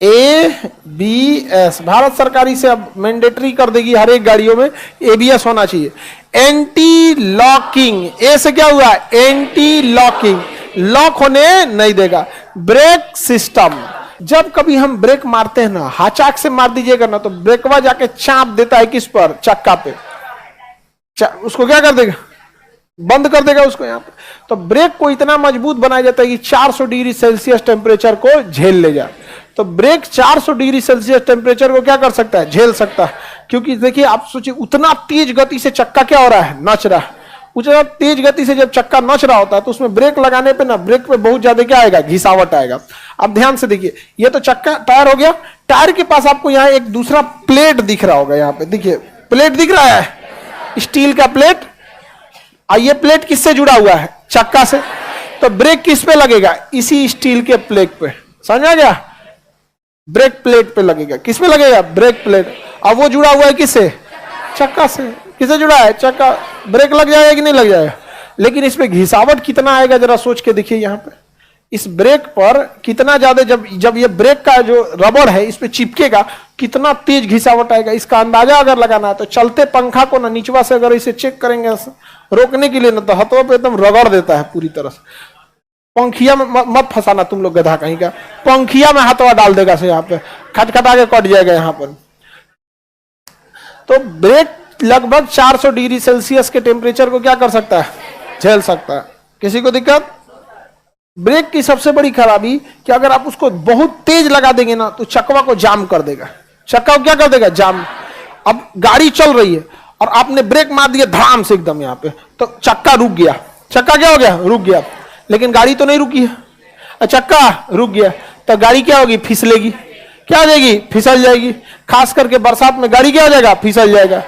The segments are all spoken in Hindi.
ABS, भारत सरकार इसे अब मैंडेटरी कर देगी, हर एक गाड़ियों में ABS होना चाहिए। एंटी लॉकिंग, ए से क्या हुआ, एंटी लॉकिंग, लॉक होने नहीं देगा। ब्रेक सिस्टम, जब कभी हम ब्रेक मारते हैं ना, हाचाक से मार दीजिएगा ना तो ब्रेकवा जाके चाप देता है किस पर, चक्का पे, उसको क्या कर देगा, बंद कर देगा उसको यहाँ पे। तो ब्रेक को इतना मजबूत बनाया जाता है कि 400 डिग्री सेल्सियस टेम्परेचर को झेल ले जाए। तो ब्रेक 400 डिग्री सेल्सियस टेम्परेचर को क्या कर सकता है, झेल सकता है। क्योंकि देखिए आप सोचिए, उतना तेज गति से चक्का क्या हो रहा है, नच रहा है। उतना तेज गति से जब चक्का नच रहा होता है तो उसमें ब्रेक लगाने पे ना, ब्रेक पे बहुत ज्यादा क्या आएगा, घिसावट आएगा। अब ध्यान से देखिए, ये तो चक्का टायर हो गया, टायर के पास आपको यहाँ एक दूसरा प्लेट दिख रहा होगा, यहाँ पे देखिए प्लेट दिख रहा है, स्टील का प्लेट। ये प्लेट किससे जुड़ा हुआ है, चक्का से। तो ब्रेक किस पे लगेगा, इसी स्टील के प्लेट पे, समझ आ गया, ब्रेक प्लेट पे लगेगा। किस पे लगेगा, ब्रेक प्लेट। अब वो जुड़ा हुआ है किससे, चक्का से। किससे जुड़ा है, चक्का। ब्रेक लग जाएगा कि नहीं लग जाएगा, लेकिन इसमें घिसावट कितना आएगा जरा सोच के देखिए। यहाँ पे इस ब्रेक पर कितना ज्यादा, जब ये ब्रेक का जो रबड़ है इस पे चिपकेगा, कितना तेज घिसावट आएगा। इसका अंदाजा अगर लगाना है तो चलते पंखा को ना नीचवा से अगर इसे चेक करेंगे रोकने के लिए ना, तो हाथों पे एकदम रगड़ देता है पूरी तरह से। पंखिया में मत फंसाना तुम लोग, गधा कहीं का, पंखिया में हाथवा डाल देगा से, यहाँ पे खटखटा के कट जाएगा यहाँ पर। तो ब्रेक लगभग 400 डिग्री सेल्सियस के टेम्परेचर को क्या कर सकता है, झेल सकता है। किसी को दिक्कत। ब्रेक की सबसे बड़ी खराबी कि अगर आप उसको बहुत तेज लगा देंगे ना तो चक्का को जाम कर देगा, चक्का को क्या कर देगा, जाम। अब गाड़ी चल रही है और आपने ब्रेक मार दिया धड़ाम से एकदम यहाँ पे, तो चक्का रुक गया। चक्का क्या हो गया, रुक गया। लेकिन गाड़ी तो नहीं रुकी है, चक्का रुक गया तो गाड़ी क्या होगी, फिसलेगी। क्या हो जाएगी, फिसल जाएगी। खास करके बरसात में गाड़ी क्या हो जाएगा, फिसल जाएगा।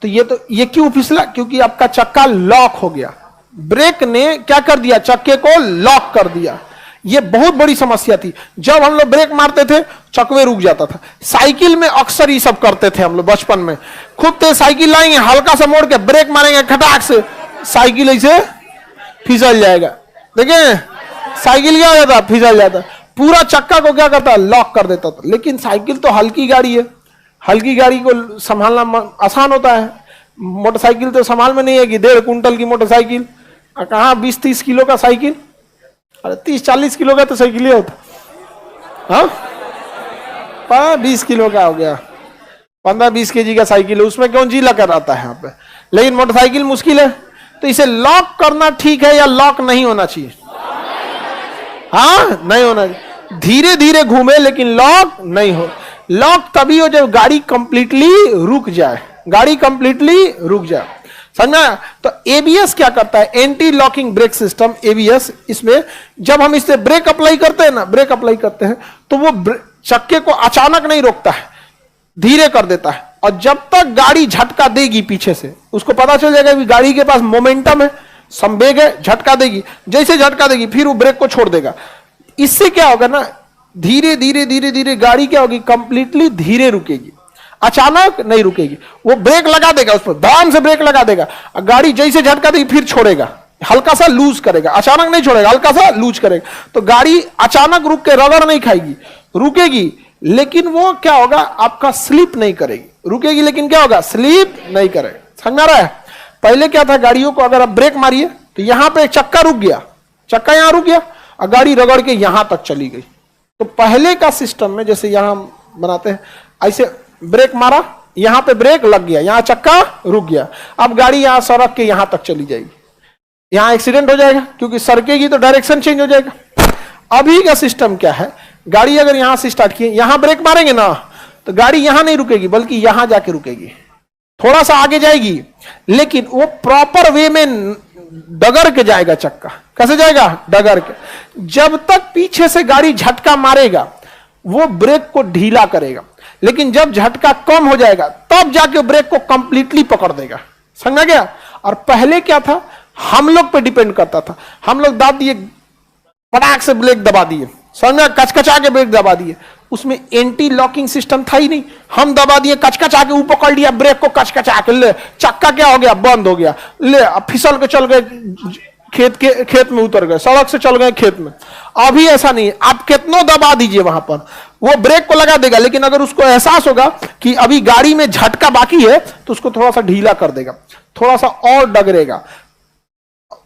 तो ये क्यों फिसला, क्योंकि आपका चक्का लॉक हो गया। ब्रेक ने क्या कर दिया, चक्के को लॉक कर दिया। ये बहुत बड़ी समस्या थी। जब हम लोग ब्रेक मारते थे चक्के रुक जाता था। साइकिल में अक्सर ये सब करते थे हम लोग बचपन में। खूब तेज साइकिल लाएंगे, हल्का सा मोड़ के ब्रेक मारेंगे, खटाक से साइकिल ऐसे फिसल जाएगा। देखिए साइकिल क्या हो जाता, फिसल जाता, पूरा चक्का को क्या करता, लॉक कर देता था। लेकिन साइकिल तो हल्की गाड़ी है, हल्की गाड़ी को संभालना आसान होता है। मोटरसाइकिल तो संभाल में नहीं है कि 1.5 कुंटल की मोटरसाइकिल, कहाँ 20-30 किलो का साइकिल, अरे 30-40 किलो का तो साइकिल ही होता, हाँ 20 किलो का हो गया, 15-20 kg का साइकिल है, उसमें कौन जी लगा रहता है यहाँ पे। लेकिन मोटरसाइकिल मुश्किल है। तो इसे लॉक करना ठीक है या लॉक नहीं होना चाहिए, हाँ नहीं होना चाहिए। धीरे धीरे घूमे लेकिन लॉक नहीं हो। लॉक तभी हो जब गाड़ी कंप्लीटली रुक जाए, गाड़ी कंप्लीटली रुक जाए, समझा। तो एबीएस क्या करता है, anti locking brake system, ABS. इसमें जब हम इससे ब्रेक अप्लाई करते हैं ना, ब्रेक अप्लाई करते हैं तो वो चक्के को अचानक नहीं रोकता है, धीरे कर देता है। और जब तक गाड़ी झटका देगी पीछे से, उसको पता चल जाएगा कि गाड़ी के पास मोमेंटम है, संवेग है, झटका देगी। जैसे झटका देगी फिर वो ब्रेक को छोड़ देगा। इससे क्या होगा ना, धीरे धीरे धीरे धीरे गाड़ी क्या होगी, कंप्लीटली धीरे रुकेगी, अचानक नहीं रुकेगी। वो ब्रेक लगा देगा, उस पर धड़ाम से ब्रेक लगा देगा। गाड़ी जैसे झटका देगी फिर छोड़ेगा, हल्का सा लूज करेगा, अचानक नहीं छोड़ेगा, हल्का सा लूज करेगा। तो गाड़ी अचानक रुक के रगड़ नहीं खाएगी, रुकेगी, लेकिन वो क्या होगा, आपका स्लिप नहीं करेगी। रुकेगी लेकिन क्या होगा, स्लिप नहीं करेगा। समझ आ रहा है। पहले क्या था, गाड़ियों को अगर आप ब्रेक मारिए तो यहां पे चक्का रुक गया, चक्का यहां रुक गया और गाड़ी रगड़ के यहां तक चली गई। तो पहले का सिस्टम में जैसे यहां बनाते हैं, ऐसे ब्रेक मारा, यहां पे ब्रेक लग गया, यहां चक्का रुक गया। अब गाड़ी यहां सड़क के यहां तक चली जाएगी, यहां एक्सीडेंट हो जाएगा, क्योंकि सरकेगी तो डायरेक्शन चेंज हो जाएगा। अभी का सिस्टम क्या है, गाड़ी अगर यहां से स्टार्ट किए, यहां ब्रेक मारेंगे ना तो गाड़ी यहां नहीं रुकेगी, बल्कि यहां जाके रुकेगी, थोड़ा सा आगे जाएगी, लेकिन वो प्रॉपर वे में डगर के जाएगा। चक्का कैसे जाएगा, डगर के। जब तक पीछे से गाड़ी झटका मारेगा वो ब्रेक को ढीला करेगा, लेकिन जब झटका कम हो जाएगा तब जाके ब्रेक को कंप्लीटली पकड़ देगा। समझा गया। और पहले क्या था, हम लोग पे डिपेंड करता था, हम लोग दाब दिए, पटाख से ब्रेक दबा दिए, समझा, कचकचा के ब्रेक दबा दिए। उसमें एंटी लॉकिंग सिस्टम था ही नहीं, हम दबा दिए, कचकचा के ऊपर पकड़ लिया ब्रेक को, कचकचा के, ले चक्का क्या हो गया, बंद हो गया, ले अब फिसल के चल गए खेत में उतर गए, सड़क से चल गए खेत में। अभी ऐसा नहीं है, आप कितनों दबा दीजिए वहां पर, वो ब्रेक को लगा देगा, लेकिन अगर उसको एहसास होगा कि अभी गाड़ी में झटका बाकी है तो उसको थोड़ा सा ढीला कर देगा, थोड़ा सा और डगरेगा।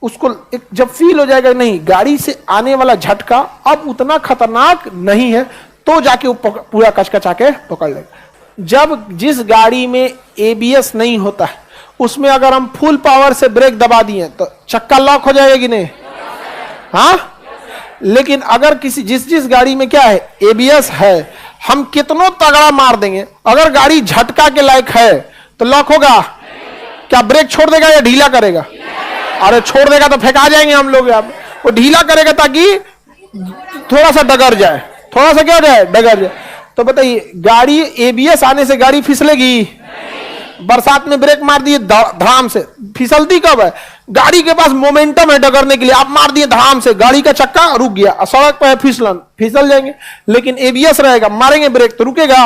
उसको एक जब फील हो जाएगा नहीं गाड़ी से आने वाला झटका अब उतना खतरनाक नहीं है, तो जाके वो पूरा कचकचा के पकड़ लेगा। जब जिस गाड़ी में एबीएस नहीं होता है उसमें अगर हम फुल पावर से ब्रेक दबा दिए तो चक्का लॉक हो जाएगा कि नहीं? हाँ, लेकिन अगर जिस गाड़ी में क्या है एबीएस है, हम कितनों तगड़ा मार देंगे, अगर गाड़ी झटका के लायक है तो लॉक होगा क्या? ब्रेक छोड़ देगा या ढीला करेगा? अरे छोड़ देगा तो फेंका जाएंगे हम लोग। अब वो ढीला करेगा ताकि थोड़ा सा डगर जाए, थोड़ा सा क्या जाए, डगर जाए। तो बताइए गाड़ी एबीएस आने से गाड़ी फिसलेगी? बरसात में ब्रेक मार दिए धड़ाम से, फिसलती कब है? गाड़ी के पास मोमेंटम है डगरने के लिए, आप मार दिए धड़ाम से, गाड़ी का चक्का रुक गया, सड़क पर फिसल जाएंगे। लेकिन एबीएस रहेगा, मारेंगे ब्रेक तो रुकेगा।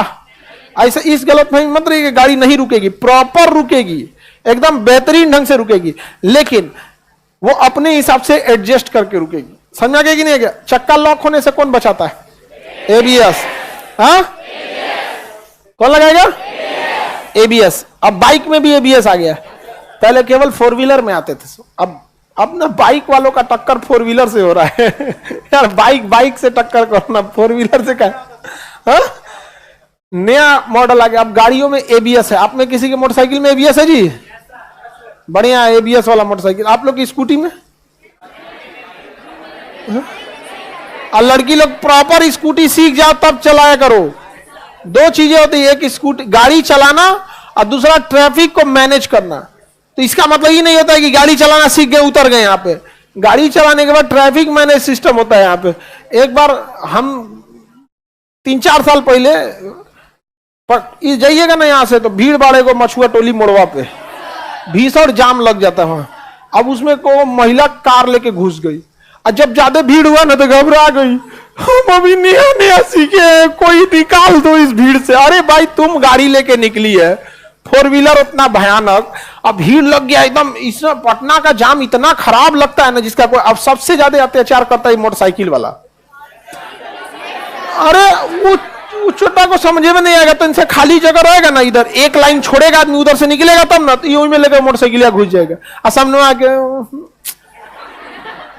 ऐसे इस गलतफहमी मत रहिए कि गाड़ी नहीं रुकेगी, प्रॉपर रुकेगी, एकदम बेहतरीन ढंग से रुकेगी, लेकिन वो अपने हिसाब से एडजस्ट करके रुकेगी। समझ आ गया कि नहीं गया? चक्का लॉक होने से कौन बचाता है? एबीएस। हाँ, कौन लगाएगा? एबीएस। अब बाइक में भी एबीएस आ गया, पहले केवल फोर व्हीलर में आते थे, अब ना बाइक वालों का टक्कर फोर व्हीलर से हो रहा है। यार बाइक से टक्कर करना, फोर व्हीलर से क्या? हाँ? नया मॉडल आ गया, अब गाड़ियों में एबीएस है। आप में किसी के मोटरसाइकिल में एबीएस है जी? बढ़िया, एबीएस वाला मोटरसाइकिल। आप लोग की स्कूटी में? और लड़की लोग प्रॉपर स्कूटी सीख जाओ तब चलाया करो। दो चीजें होती है, एक स्कूटी गाड़ी चलाना और दूसरा ट्रैफिक को मैनेज करना। तो इसका मतलब ही नहीं होता है कि गाड़ी चलाना सीख गए उतर गए। यहाँ पे गाड़ी चलाने के बाद ट्रैफिक मैनेज सिस्टम होता है। यहाँ पे एक बार हम 3-4 साल पहले जाइएगा ना यहाँ से तो भीड़ भाड़े को मछुआ टोली मोड़वा पे भीषण जाम लग जाता है वहां। अब उसमें को महिला कार लेके घुस गई और जब ज्यादा भीड़ हुआ ना तो घबरा गई, हम अभी नया सीखे, कोई निकाल दो इस भीड़ से। अरे भाई तुम गाड़ी लेके निकली है, फोर व्हीलर उतना भयानक, अब भीड़ लग गया एकदम। इसमें पटना का जाम इतना खराब लगता है ना जिसका कोई। अब सबसे ज्यादा अत्याचार करता है मोटरसाइकिल वाला। अरे वो छोटा को समझे में नहीं आएगा तो इनसे खाली जगह रहेगा ना, इधर एक लाइन छोड़ेगा आदमी, उधर से निकलेगा तब ना, तो यूं में लेकर मोटरसाइकिल घुस जाएगा। और सामने आके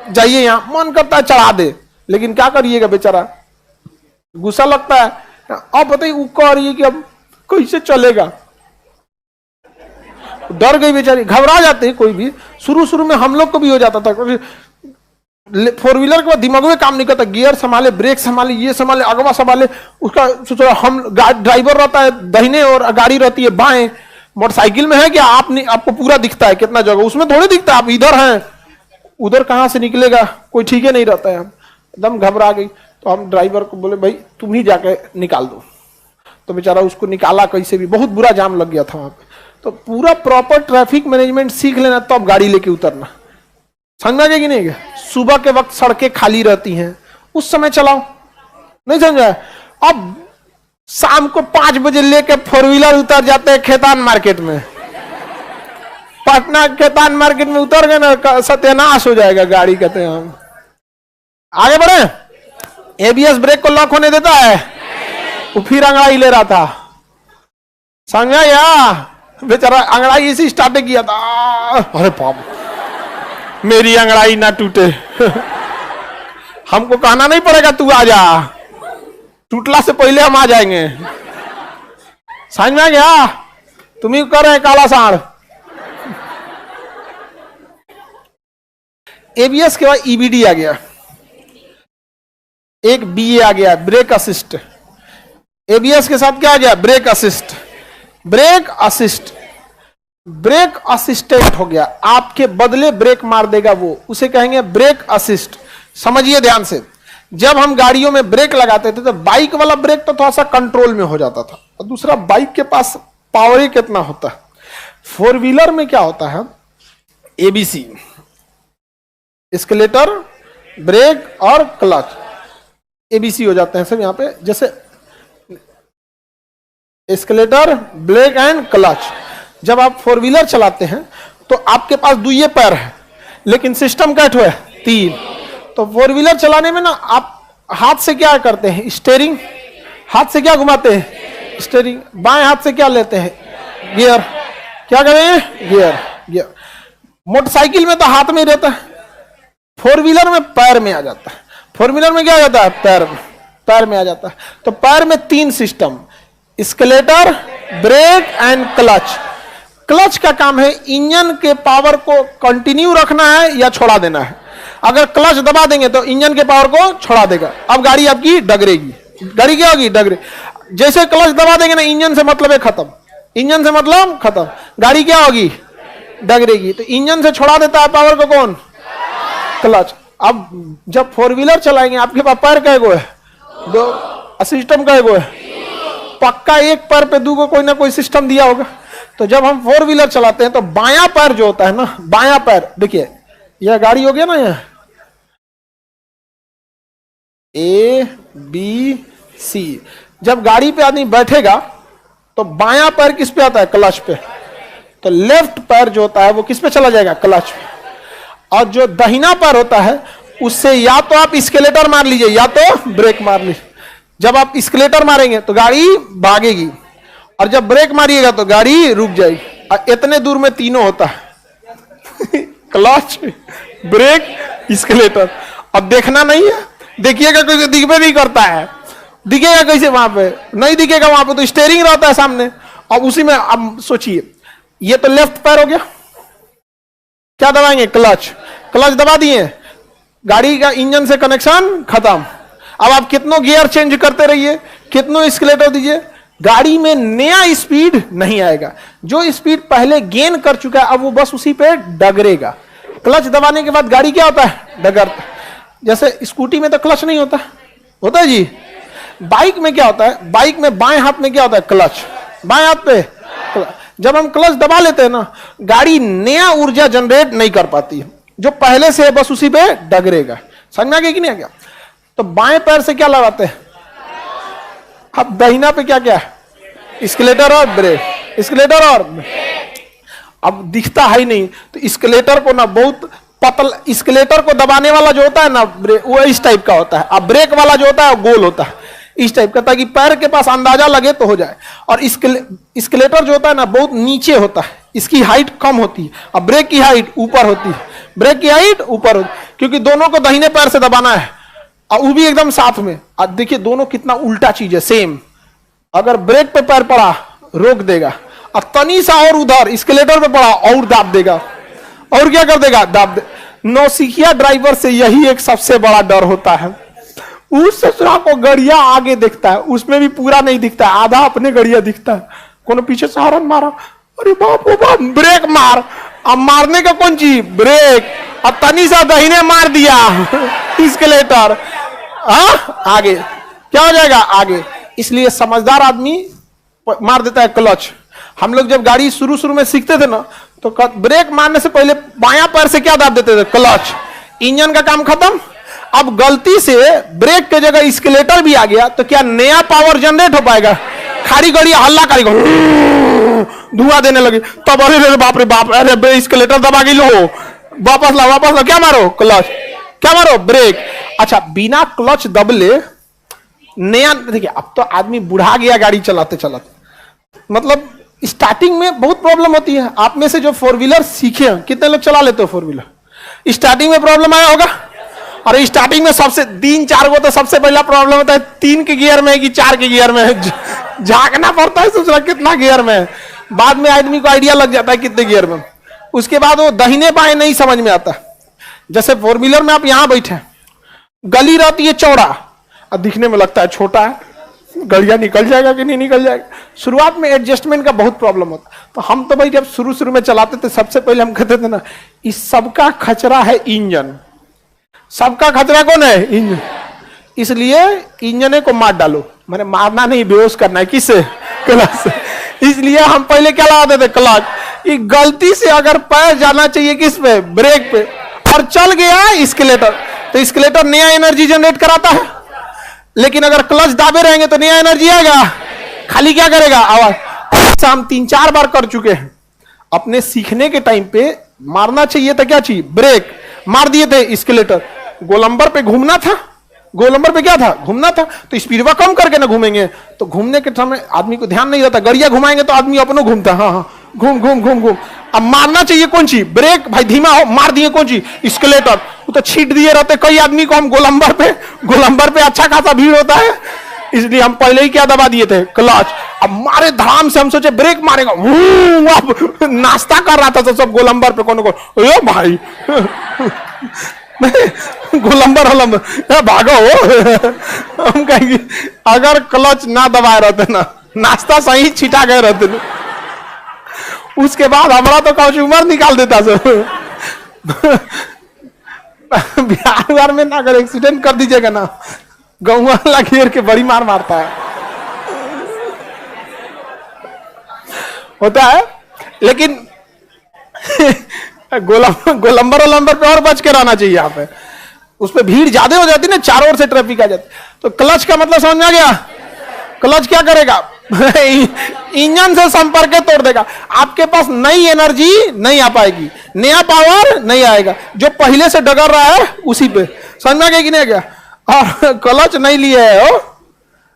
जाइए, यहाँ मन करता है चढ़ा दे, लेकिन क्या करिएगा बेचारा, गुस्सा लगता है। अब बताइए वो कह रही है कि अब कैसे चलेगा, डर गई बेचारी, घबरा जाते हैं कोई भी। शुरू में हम लोग को भी हो जाता था, फोर व्हीलर के बाद दिमाग में काम नहीं करता, गियर संभाले, ब्रेक संभाले, ये संभाले, अगवा संभाले, उसका सोचो हम ड्राइवर रहता है दाहिने और गाड़ी रहती है बाएं। मोटरसाइकिल में है कि आपको पूरा दिखता है कितना जगह, उसमें थोड़ी दिखता है आप इधर हैं, उधर कहां से निकलेगा कोई ठीक है नहीं रहता है। हम एकदम घबरा गई तो हम ड्राइवर को बोले भाई तुम ही जाके निकाल दो। तो बेचारा उसको निकाला कैसे भी, बहुत बुरा जाम लग गया था वहां पे। तो पूरा प्रॉपर ट्रैफिक मैनेजमेंट सीख लेना तब तो गाड़ी लेके उतरना। समझा गया कि नहीं गया? सुबह के वक्त सड़कें खाली रहती हैं, उस समय चलाओ, नहीं समझा? अब शाम को 5 बजे लेके फोर व्हीलर उतर जाते हैं खेतान मार्केट में, पटना खेतान मार्केट में उतर गए ना सत्यानाश हो जाएगा गाड़ी। कहते हैं हम आगे बढ़े। एबीएस ब्रेक को लॉक होने देता है? वो फिर अंगड़ाई ले रहा था, समझा या? बेचारा अंगड़ाई इसी स्टार्ट किया था। अरे बाप, मेरी अंगड़ाई ना टूटे। हमको कहना नहीं पड़ेगा तू आ जा, टूटला से पहले हम आ जाएंगे। समझ में आ गया? तुम ही कर रहे काला सांड। एबीएस के बाद ईबीडी आ गया, एक बीए आ गया, ब्रेक असिस्ट। एबीएस के साथ क्या आ गया? Brake assist. Brake assist, brake assistant हो गया, आपके बदले ब्रेक मार देगा वो, उसे कहेंगे ब्रेक असिस्ट। समझिए ध्यान से, जब हम गाड़ियों में ब्रेक लगाते थे तो बाइक वाला ब्रेक तो थोड़ा सा कंट्रोल में हो जाता था, और दूसरा बाइक के पास पावर ही कितना होता है। फोर व्हीलर में क्या होता है? एबीसी, एस्केलेटर, ब्रेक और क्लच, एबीसी हो जाते हैं सब यहाँ पे। जैसे एस्केलेटर, ब्रेक एंड क्लच। जब आप फोर व्हीलर चलाते हैं तो आपके पास दुइये पैर है, लेकिन सिस्टम कैट हुआ है 3। तो फोर व्हीलर चलाने में ना आप हाथ से क्या करते हैं? स्टीयरिंग हाथ से क्या घुमाते हैं? स्टीयरिंग। बाएं हाथ से क्या लेते हैं? गियर। क्या करें? गियर। गियर। मोटरसाइकिल में तो हाथ में ही रहता है, फोर व्हीलर में पैर में आ जाता है। फोर व्हीलर में क्या आ जाता है? पैर में। पैर में आ जाता है। तो पैर में 3 system, accelerator, brake and clutch. Clutch का काम है इंजन के पावर को कंटिन्यू रखना है या छोड़ा देना है। अगर क्लच दबा देंगे तो इंजन के पावर को छोड़ा देगा, अब गाड़ी आपकी डगरेगी। गाड़ी क्या होगी? डगरे। जैसे क्लच दबा देंगे ना, इंजन से मतलब है खत्म, इंजन से मतलब खत्म, गाड़ी क्या होगी? डगरेगी। तो इंजन से छोड़ा देता है पावर को कौन? क्लच। अब जब फोर व्हीलर चलाएंगे आपके पास पैर कैगो है? 2। सिस्टम कैगो है? पक्का एक पैर पे 2 को कोई ना कोई सिस्टम दिया होगा। तो जब हम फोर व्हीलर चलाते हैं तो बायां पैर जो होता है ना, बायां पैर, देखिए यह गाड़ी हो गया ना, यह A B C। जब गाड़ी पे आदमी बैठेगा तो बायां पैर किस पे आता है? क्लच पे। तो लेफ्ट पैर जो होता है वो किस पे चला जाएगा? क्लच पे। और जो दाहिना पैर होता है उससे या तो आप स्केलेटर मार लीजिए या तो ब्रेक मार लीजिए। जब आप स्केलेटर मारेंगे तो गाड़ी भागेगी, और जब ब्रेक मारिएगा तो गाड़ी रुक जाएगी। और इतने दूर में तीनों होता है क्लच, ब्रेक, स्केलेटर। अब देखना नहीं है, देखिएगा कोई दिखबे नहीं करता है, दिखेगा कैसे? वहां पे नहीं दिखेगा, वहां पे तो स्टीयरिंग रहता है सामने। अब उसी में अब सोचिए, ये तो लेफ्ट पैर हो गया, क्या दबाएंगे? क्लच। क्लच दबा दिए, गाड़ी का इंजन से कनेक्शन खत्म। अब आप कितनों गियर चेंज करते रहिए, कितनों स्केलेटर दीजिए, गाड़ी में नया स्पीड नहीं आएगा। जो स्पीड पहले गेन कर चुका है अब वो बस उसी पे डगरेगा। क्लच दबाने के बाद गाड़ी क्या होता है? डगरता। जैसे स्कूटी में तो क्लच नहीं होता, होता है जी? बाइक में क्या होता है? बाइक में बाएं हाथ में क्या होता है? क्लच। बाएं हाथ पे क्लच। जब हम क्लच दबा लेते हैं ना, गाड़ी नया ऊर्जा जनरेट नहीं कर पाती है, जो पहले से है बस उसी पे डगरेगा। समझ में आ गया कि नहीं आ गया? तो बाएं पैर से क्या लगाते हैं? अब दाहिना पे क्या क्या है? स्केलेटर और ब्रेक। स्केलेटर और अब दिखता है ही नहीं, तो स्केलेटर को ना बहुत पतला, स्केलेटर को दबाने वाला जो होता है ना वो इस टाइप का होता है, अब ब्रेक वाला जो होता है गोल होता है इस टाइप का, ताकि पैर के पास अंदाजा लगे तो हो जाए। और स्केलेटर जो होता है ना बहुत नीचे होता है, इसकी हाइट कम होती है, और ब्रेक की हाइट ऊपर होती है। ब्रेक की हाइट ऊपर होती है क्योंकि दोनों को दाहिने पैर से दबाना है, और वो भी एकदम साथ में। अब देखिए दोनों कितना उल्टा चीज है, सेम। अगर ब्रेक पे पैर पड़ा रोक देगा, और तनी सा और उधर स्केलेटर पे पड़ा और दाब देगा, और क्या कर देगा? दाब दे। नौसिखिया ड्राइवर से यही एक सबसे बड़ा डर होता है। उस ससुरा को गड़िया आगे दिखता है, उसमें भी पूरा नहीं दिखता है, आधा अपने गड़िया दिखता है। कोनो पीछे से हॉर्न मारा, अरे बाप रे बाप, ब्रेक मार। अब मारने का कौन चीज? ब्रेक। और तनी सा दहीने मार दिया स्केलेटर, आगे क्या हो जाएगा? आगे। इसलिए समझदार आदमी मार देता है क्लच। हम लोग जब गाड़ी शुरू में सीखते थे ना, तो ब्रेक मारने से पहले बायां पैर से क्या दाब देते थे? क्लच। इंजन का काम खत्म। अब गलती से ब्रेक के जगह स्केलेटर भी आ गया तो क्या नया पावर जनरेट हो पाएगा? खारी गाड़ी हल्ला करेगा, धुआं देने लगी, तब अरे बाप रे बाप, अरे स्केलेटर दबा गई, लो वापस ला, क्या मारो? क्लच। क्या मारो? ब्रेक। अच्छा, बिना क्लच दबले नया, देखिए अब तो आदमी बुढ़ा गया गाड़ी चलाते चलाते, मतलब स्टार्टिंग में बहुत प्रॉब्लम होती है। आप में से जो फोर व्हीलर सीखे हैं, कितने लोग चला लेते हो फोर व्हीलर? स्टार्टिंग में प्रॉब्लम आया होगा। और स्टार्टिंग में सबसे 3-4 को तो सबसे पहला प्रॉब्लम होता है 3 के गियर में है कि 4 के गियर में है, झांकना पड़ता है सोचना कितना गियर में है। बाद में आदमी को आइडिया लग जाता है कितने गियर में। उसके बाद वो दाहिने बाएं नहीं समझ में आता। जैसे फोर व्हीलर में आप यहां बैठे, गली रहती है चौड़ा और दिखने में लगता है छोटा है, गलियां निकल जाएगा कि नहीं निकल जाएगा। शुरुआत में एडजस्टमेंट का बहुत प्रॉब्लम होता। तो हम तो भाई जब शुरू में चलाते थे, सबसे पहले हम कहते थे ना, इस सबका खचरा है इंजन। सबका खतरा कौन है? इंजन। इसलिए इंजन को मार डालो, मैंने मारना नहीं, बेहोश करना है। किससे? क्लच से। इसलिए हम पहले क्या लगाते थे? क्लच। ये गलती से अगर पैर जाना चाहिए किस पे? ब्रेक पे, और चल गया स्केलेटर, तो स्केलेटर नया एनर्जी जनरेट कराता है। लेकिन अगर क्लच दाबे रहेंगे तो नया एनर्जी आएगा, खाली क्या करेगा? आवाज। हम 3-4 बार कर चुके हैं। अपने सीखने के टाइम पे मारना चाहिए था क्या चीज? ब्रेक। मार दिए थे स्केलेटर, गोलंबर पे घूमना था, गोलंबर पे क्या था, घूमना था, तो स्पीडवा कम करके ना घूमेंगे, तो घूमने के समय आदमी को ध्यान नहीं रहता, गड़िया घुमाएंगे तो आदमी अपनों घूमता, हाँ हाँ घूम घूम घूम घूम। अब मारना चाहिए कौन सी, ब्रेक भाई धीमा हो, मार दिए कौन सी, स्केलेटर, वो तो छीट दिए रहते कई आदमी को हम गोलंबर पे अच्छा खासा भीड़ होता है, इसलिए हम पहले ही क्या दबा दिए थे, क्लच। अब मारे धड़ाम से, हम सोचे ब्रेक मारेगा, अब नाश्ता कर रहा था तो सब गोलंबर पे कौन ओ भाई गोलंबर भागो हम कहेंगे अगर क्लच ना दबाए रहते ना, नाश्ता सही छिटा गए रहते ना, उसके बाद हमारा तो कंज्यूमर निकाल देता सर। बिहार में ना अगर एक्सीडेंट कर दीजिएगा ना, गाँव वाला घेर के बड़ी मार मारता है, होता है। लेकिन गोलंबर पे और बच के रहना चाहिए, यहाँ पे उस पे भीड़ ज्यादा हो जाती है ना, चारों ओर से ट्रैफिक आ जाती। तो क्लच का मतलब समझ में आ गया, क्लच क्या करेगा इंजन से संपर्क तोड़ देगा, आपके पास नई एनर्जी नहीं आ पाएगी, नया पावर नहीं आएगा, जो पहले से डगर रहा है उसी पे, समझ में आ गया कि नहीं गया। और क्लच नहीं लिए है हो,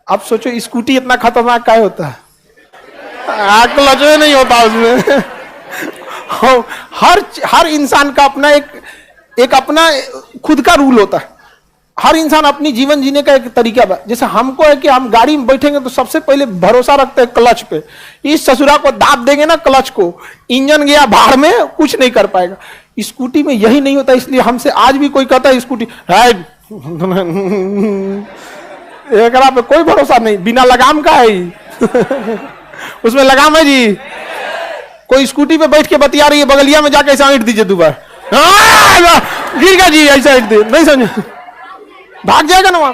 आप सोचो स्कूटी इतना खतरनाक क्या होता है, क्लच नहीं होता उसमें। हर इंसान का अपना एक अपना खुद का रूल होता है, हर इंसान अपनी जीवन जीने का एक तरीका है। जैसे हमको है कि हम गाड़ी में बैठेंगे तो सबसे पहले भरोसा रखते हैं क्लच पे, इस ससुरा को दाब देंगे ना क्लच को, इंजन गया भाड़ में, कुछ नहीं कर पाएगा। स्कूटी में यही नहीं होता, इसलिए हमसे आज भी कोई कहता है स्कूटी एकरा पे कोई भरोसा नहीं, बिना लगाम का है उसमें लगाम है जी। कोई स्कूटी पे बैठ के बतिया रही है, बगलिया में जाके ऐसा ईंट दीजिए दोबारा, गिर गया जी, ऐसा ईंट दे, नहीं समझे, भाग जाएगा ना वहां।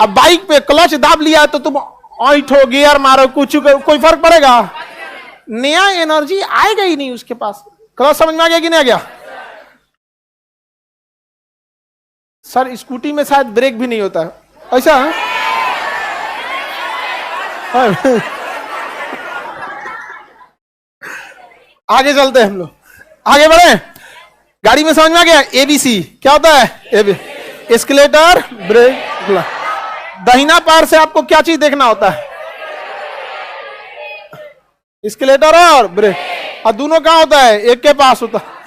अब बाइक पे क्लच दाब लिया है तो तुम ऐठो गियर मारो, कुछ कोई फर्क पड़ेगा, नया एनर्जी आएगा ही नहीं उसके पास। क्लच समझ में आ गया कि नहीं आ गया सर। स्कूटी में शायद ब्रेक भी नहीं होता है, ऐसा है? आगे चलते हैं हम लोग, आगे बढ़े, गाड़ी में समझ में आ गया एबीसी क्या होता है, एस्केलेटर, ब्रेक। दाहिना पैर से आपको क्या चीज देखना होता है, एस्केलेटर और ब्रेक, और दोनों कहां होता है, एक के पास होता है,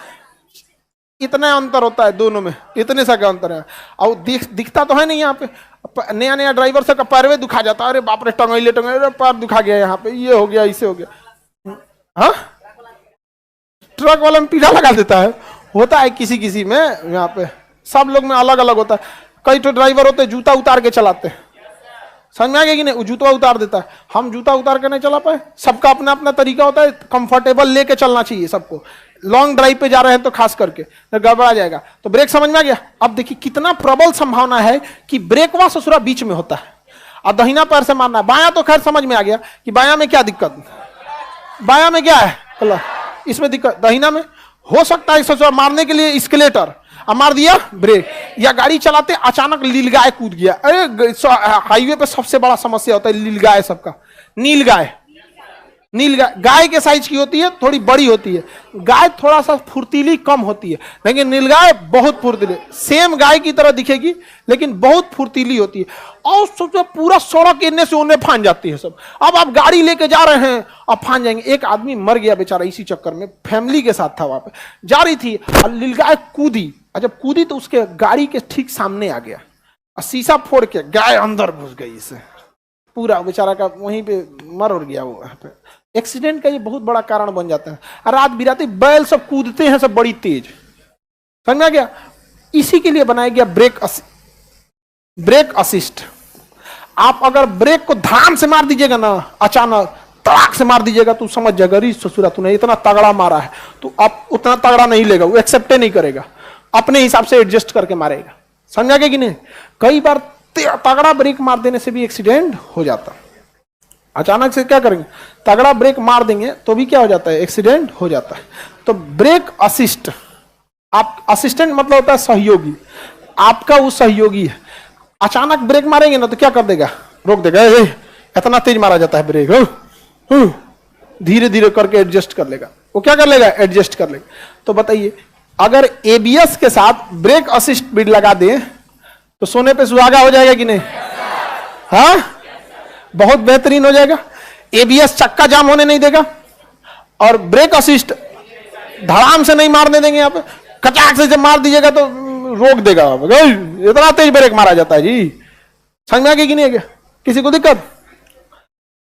इतना अंतर होता है दोनों में, इतने सा का अंतर है। और दिखता तो है नहीं यहाँ पे, नया नया ड्राइवर से पैरवे दुखा जाता है, अरे बाप रे टंगैले पैर दुखा गया, यहाँ पे ये हो गया, इसे हो गया, हाँ ट्रक वाला में पीढ़ा लगा देता है, होता है किसी किसी में, यहाँ पे सब लोग में अलग अलग होता है। कई तो ड्राइवर होते हैं जूता उतार के चलाते हैं, समझ में आ गया कि नहीं, जूता उतार देता है, हम जूता उतार के नहीं चला पाए, सबका अपना अपना तरीका होता है, कंफर्टेबल लेके चलना चाहिए सबको, लॉन्ग ड्राइव पे जा रहे हैं तो खास करके गड़बड़ा जाएगा। तो ब्रेक समझ में आ गया। अब देखिए कितना प्रबल संभावना है कि ब्रेकवा ससुरा बीच में होता है और दाहिना पैर से मारना है, बायां तो खैर समझ में आ गया कि बायां में क्या दिक्कत, बायां में क्या है, इसमें दिक्कत, दाहिना में हो सकता है ससुरा मारने के लिए स्केलेटर, मार दिया ब्रेक, या गाड़ी चलाते अचानक नीलगाय कूद गया। अरे हाईवे पे सबसे बड़ा समस्या होता है नीलगाय सबका, नीलगाय गाय के साइज की होती है, थोड़ी बड़ी होती है, गाय थोड़ा सा फुर्तीली कम होती है, लेकिन नीलगाय बहुत फुर्तीली, सेम गाय की तरह दिखेगी लेकिन बहुत फुर्तीली होती है, और सोचो पूरा सड़क इन्ने से उन्हें फान जाती है सब। अब आप गाड़ी लेके जा रहे हैं अब फान जाएंगे। एक आदमी मर गया बेचारा इसी चक्कर में, फैमिली के साथ था, वहां पे जा रही थी और नीलगाय कूदी, और जब कूदी तो उसके गाड़ी के ठीक सामने आ गया और शीशा फोड़ के गाय अंदर घुस गई, इसे पूरा बेचारा का वहीं पे मर और गया। वो एक्सीडेंट का ये बहुत बड़ा कारण बन जाता है। रात बिराती बैल सब कूदते हैं सब बड़ी तेज, समझ में आ गया। इसी के लिए बनाया गया ब्रेक असिस्ट। आप अगर ब्रेक को धाम से मार दीजिएगा ना, अचानक तड़ाक से मार दीजिएगा तो समझ जाएगा अरे ससुरा तूने इतना तगड़ा मारा है, तो आप उतना तगड़ा नहीं लेगा, वो एक्सेप्ट नहीं करेगा, अपने हिसाब से एडजस्ट करके मारेगा, समझा गया कि नहीं। कई बार तगड़ा ब्रेक मार देने से भी एक्सीडेंट हो जाता। अचानक से क्या करेंगे, तगड़ा ब्रेक मार देंगे तो भी क्या हो जाता है, एक्सीडेंट हो जाता है। तो ब्रेक असिस्ट, आप असिस्टेंट मतलब होता है सहयोगी, आपका वो सहयोगी है। अचानक ब्रेक मारेंगे ना तो क्या कर देगा, रोक देगा, इतना तेज मारा जाता है ब्रेक, धीरे धीरे करके एडजस्ट कर लेगा, वो क्या कर लेगा, एडजस्ट कर लेगा। तो बताइए अगर एबीएस के साथ ब्रेक असिस्ट भी लगा दें तो सोने पे सुहागा हो जाएगा कि नहीं? हाँ, बहुत बेहतरीन हो जाएगा। एबीएस चक्का जाम होने नहीं देगा, और ब्रेक असिस्ट धड़ाम से नहीं मारने देंगे। आप कचाक से जब मार दीजिएगा तो रोक देगा। इतना तेज ब्रेक मारा जाता है जी, समझ में आ गया कि नहीं? किसी को दिक्कत?